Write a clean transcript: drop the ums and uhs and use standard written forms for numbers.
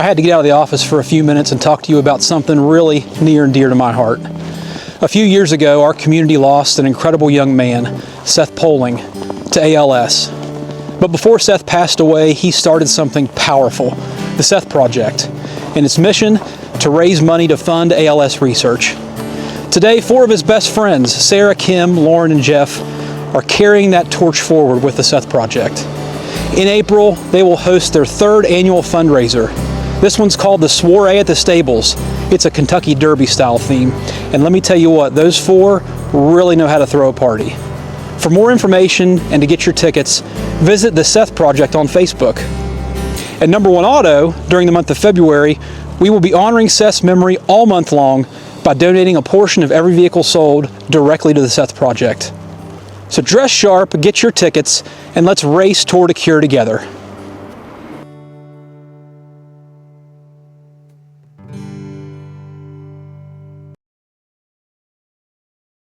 I had to get out of the office for a few minutes and talk to you about something really near and dear to my heart. A few years ago, our community lost an incredible young man, Seth Poling, to ALS. But before Seth passed away, he started something powerful, the Seth Project, and its mission to raise money to fund ALS research. Today, 4 of his best friends, Sarah, Kim, Lauren, and Jeff, are carrying that torch forward with the Seth Project. In April, they will host their 3rd annual fundraiser. This one's called the Soiree at the Stables. It's a Kentucky Derby style theme. And let me tell you what, those 4 really know how to throw a party. For more information and to get your tickets, visit the Seth Project on Facebook. At Number One Auto, during the month of February, we will be honoring Seth's memory all month long by donating a portion of every vehicle sold directly to the Seth Project. So dress sharp, get your tickets, and let's race toward a cure together.